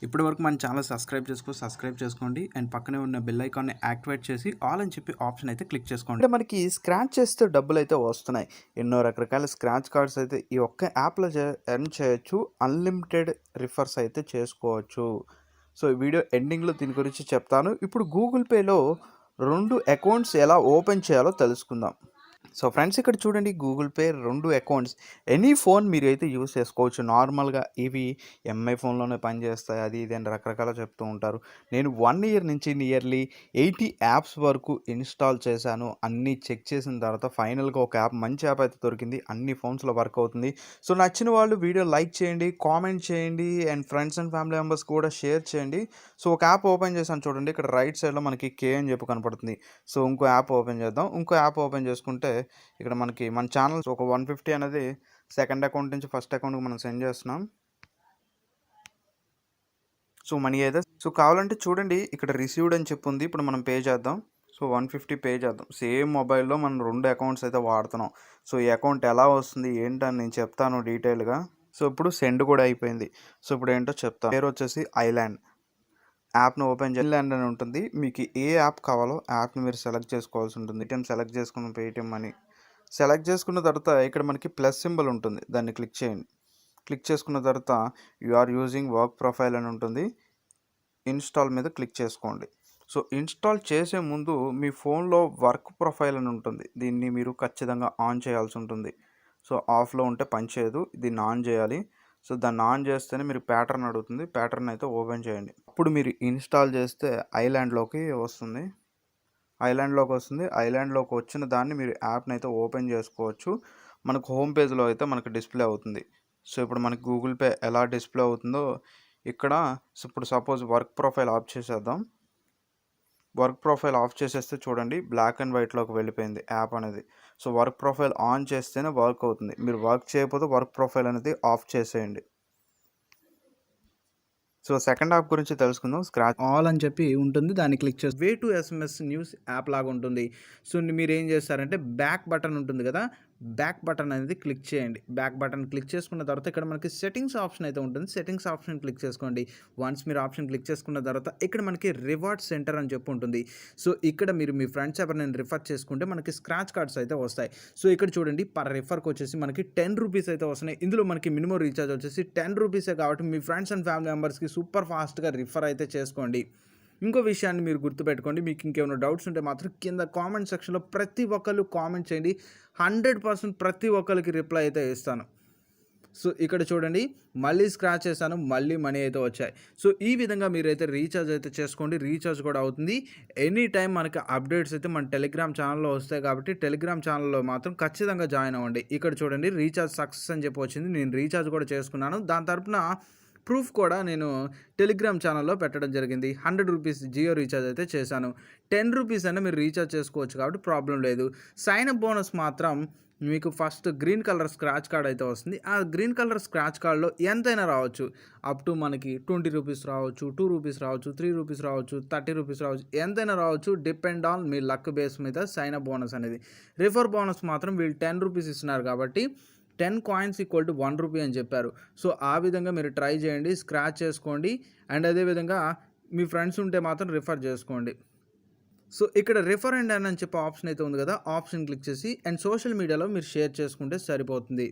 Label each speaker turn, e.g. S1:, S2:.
S1: ఇప్పటివరకు మన channel subscribe చేసుకోండి అండ్ పక్కనే ఉన్న బెల్ ఐకాన్ని యాక్టివేట్ చేసి ఆల్ అని చెప్పి ఆప్షన్ అయితే క్లిక్ చేసుకోండి. అంటే మనకి స్క్రాచ్ చేస్తే డబ్బులు అయితే వస్తున్నాయి. ఎన్నో రకరకాల స్క్రాచ్ కార్డ్స్ అయితే ఈ ఒక్క యాప్లో ఎర్న్ చేయొచ్చు. అన్లిమిటెడ్ రిఫర్స్ అయితే చేసుకోవచ్చు. సో ఈ వీడియో ఎండింగ్లో దీని గురించి చెప్తాను. ఇప్పుడు గూగుల్ పేలో 2 అకౌంట్స్ ఎలా ఓపెన్ చేయాలో తెలుసుకుందాం. సో ఫ్రెండ్స్, ఇక్కడ చూడండి, Google pay 2 accounts any phone మీరు అయితే యూస్ చేసుకోవచ్చు. నార్మల్గా ఇవి ఎంఐ ఫోన్లోనే పనిచేస్తాయి, అది ఇది అని రకరకాల చెప్తూ ఉంటారు. నేను 1 ఇయర్ నుంచి నియర్లీ 80 యాప్స్ వరకు ఇన్స్టాల్ చేశాను. అన్నీ చెక్ చేసిన తర్వాత ఫైనల్గా ఒక యాప్, మంచి యాప్ అయితే దొరికింది. అన్ని ఫోన్స్లో వర్క్ అవుతుంది. సో నచ్చిన వాళ్ళు వీడియో లైక్ చేయండి, కామెంట్ చేయండి and friends and family members కూడా షేర్ చేయండి. సో ఒక యాప్ ఓపెన్ చేశాను చూడండి, ఇక్కడ రైట్ సైడ్లో మనకి కే అని చెప్పి కనపడుతుంది. సో ఇంకో యాప్ ఓపెన్ చేద్దాం. ఇంకో యాప్ ఓపెన్ చేసుకుంటే ఇక్కడ మనకి మన ఛానల్స్ ఒక 150 అనేది సెకండ్ అకౌంట్ నుంచి ఫస్ట్ అకౌంట్కి మనం సెండ్ చేస్తున్నాం. సో మనీ అయితే కావాలంటే చూడండి, ఇక్కడ రిసీవ్డ్ అని చెప్పి ఉంది. ఇప్పుడు మనం పే చేద్దాం. సో 150 పే చేద్దాం. సేమ్ మొబైల్లో మనం 2 అకౌంట్స్ అయితే వాడుతున్నాం. సో ఈ అకౌంట్ ఎలా వస్తుంది ఏంటని నేను చెప్తాను డీటెయిల్గా. సో ఇప్పుడు సెండ్ కూడా అయిపోయింది. సో ఇప్పుడు ఏంటో చెప్తాను. పేరు వచ్చేసి ఐలాండ్. యాప్ను ఓపెన్ ఐలాండ్ అని ఉంటుంది. మీకు ఏ యాప్ కావాలో యాప్ని మీరు సెలెక్ట్ చేసుకోవాల్సి ఉంటుంది. పేటిఎం సెలెక్ట్ చేసుకున్న పేటిఎం అని సెలెక్ట్ చేసుకున్న తర్వాత ఇక్కడ మనకి ప్లస్ సింబల్ ఉంటుంది, దాన్ని క్లిక్ చేయండి. క్లిక్ చేసుకున్న తర్వాత you are using work profile అని ఉంటుంది. ఇన్స్టాల్ మీద క్లిక్ చేసుకోండి. సో ఇన్స్టాల్ చేసే ముందు మీ ఫోన్లో వర్క్ ప్రొఫైల్ అని ఉంటుంది, దీన్ని మీరు ఖచ్చితంగా ఆన్ చేయాల్సి ఉంటుంది. సో ఆఫ్లో ఉంటే పనిచేయదు, దీన్ని ఆన్ చేయాలి. సో దాన్ని ఆన్ చేస్తేనే మీరు ప్యాటర్న్ అడుగుతుంది, ప్యాటర్న్ అయితే ఓపెన్ చేయండి. అప్పుడు మీరు ఇన్స్టాల్ చేస్తే ఐలాండ్లోకి వస్తుంది. ఐలాండ్లోకి వచ్చిన దాన్ని మీరు యాప్ని అయితే ఓపెన్ చేసుకోవచ్చు. మనకు హోమ్ పేజ్లో అయితే మనకు డిస్ప్లే అవుతుంది. సో ఇప్పుడు మనకి గూగుల్ పే ఎలా డిస్ప్లే అవుతుందో ఇక్కడ ఇప్పుడు సపోజ్ వర్క్ ప్రొఫైల్ ఆఫ్ చేసేద్దాం. వర్క్ ప్రొఫైల్ ఆఫ్ చేసేస్తే చూడండి, బ్లాక్ అండ్ వైట్లోకి వెళ్ళిపోయింది యాప్ అనేది. సో వర్క్ ప్రొఫైల్ ఆన్ చేస్తేనే వర్క్ అవుతుంది. మీరు వర్క్ చేయకపోతే వర్క్ ప్రొఫైల్ అనేది ఆఫ్ చేసేయండి. సో సెకండ్ యాప్ గురించి తెలుసుకుందాం. స్క్రాచ్ ఆల్ అని చెప్పి ఉంటుంది, దాన్ని క్లిక్ చేసి way to SMS news app లాగా ఉంటుంది. సో మీరు ఏం చేస్తారంటే బ్యాక్ బటన్ ఉంటుంది కదా, బ్యాక్ బటన్ అనేది క్లిక్ చేయండి. బ్యాక్ బటన్ క్లిక్ చేసుకున్న తర్వాత ఇక్కడ మనకి సెట్టింగ్స్ ఆప్షన్ అయితే ఉంటుంది. సెట్టింగ్స్ ఆప్షన్ క్లిక్ చేసుకోండి. వన్స్ మీరు ఆప్షన్ క్లిక్ చేసుకున్న తర్వాత ఇక్కడ మనకి రివార్డ్ సెంటర్ అని చెప్పి ఉంటుంది. సో ఇక్కడ మీరు మీ ఫ్రెండ్స్ ఎవరైనా రిఫర్ చేసుకుంటే మనకి స్క్రాచ్ కార్డ్స్ అయితే వస్తాయి. సో ఇక్కడ చూడండి, పర్ రిఫర్కి వచ్చేసి మనకి 10 రూపీస్ అయితే వస్తున్నాయి. ఇందులో మనకి మినిమం రీఛార్జ్ వచ్చేసి 10 రూపీసే కాబట్టి మీ ఫ్రెండ్స్ అండ్ ఫ్యామిలీ మెంబర్స్కి సూపర్ ఫాస్ట్గా రిఫర్ అయితే చేసుకోండి. ఇంకో విషయాన్ని మీరు గుర్తుపెట్టుకోండి, మీకు ఇంకేమైనా డౌట్స్ ఉంటే మాత్రం కింద కామెంట్ సెక్షన్లో ప్రతి ఒక్కరు కామెంట్ చేయండి. 100% ప్రతి ఒక్కరికి రిప్లై అయితే ఇస్తాను. సో ఇక్కడ చూడండి, మళ్ళీ స్క్రాచ్ చేశాను, మళ్ళీ మనీ అయితే వచ్చాయి. సో ఈ విధంగా మీరైతే రీఛార్జ్ అయితే చేసుకోండి. రీఛార్జ్ కూడా అవుతుంది. ఎనీ టైం మనకి అప్డేట్స్ అయితే మన టెలిగ్రామ్ ఛానల్లో వస్తాయి కాబట్టి టెలిగ్రామ్ ఛానల్లో మాత్రం ఖచ్చితంగా జాయిన్ అవ్వండి. ఇక్కడ చూడండి, రీఛార్జ్ సక్సెస్ అని చెప్పి వచ్చింది. నేను రీఛార్జ్ కూడా చేసుకున్నాను. దాని తరపున ప్రూఫ్ కూడా నేను టెలిగ్రామ్ ఛానల్లో పెట్టడం జరిగింది. 100 రూపీస్ జియో రీఛార్జ్ అయితే చేశాను. 10 రూపీస్ అయినా మీరు రీఛార్జ్ చేసుకోవచ్చు కాబట్టి ప్రాబ్లం లేదు. సైన్ అప్ బోనస్ మాత్రం మీకు first green colour scratch card అయితే వస్తుంది. ఆ గ్రీన్ కలర్ స్క్రాచ్ కార్డ్లో ఎంతైనా రావచ్చు. అప్ టు మనకి 20 రూపీస్ రావచ్చు, 2 రూపీస్ రావచ్చు, 3 రూపీస్ రావచ్చు, 30 రూపీస్ రావచ్చు, ఎంతైనా రావచ్చు. Depend on me luck base మీద సైన్ అప్ బోనస్ అనేది. రిఫర్ బోనస్ మాత్రం వీళ్ళు 10 రూపీస్ ఇస్తున్నారు కాబట్టి 10 కాయిన్స్ ఈక్వల్ టు 1 రూపీ అని చెప్పారు. సో ఆ విధంగా మీరు ట్రై చేయండి, స్క్రాచ్ చేసుకోండి. అండ్ అదేవిధంగా మీ ఫ్రెండ్స్ ఉంటే మాత్రం రిఫర్ చేసుకోండి. సో ఇక్కడ రిఫర్ అండ్ అని చెప్పి ఆప్షన్ అయితే ఉంది కదా, ఆప్షన్ క్లిక్ చేసి అండ్ సోషల్ మీడియాలో మీరు షేర్ చేసుకుంటే సరిపోతుంది.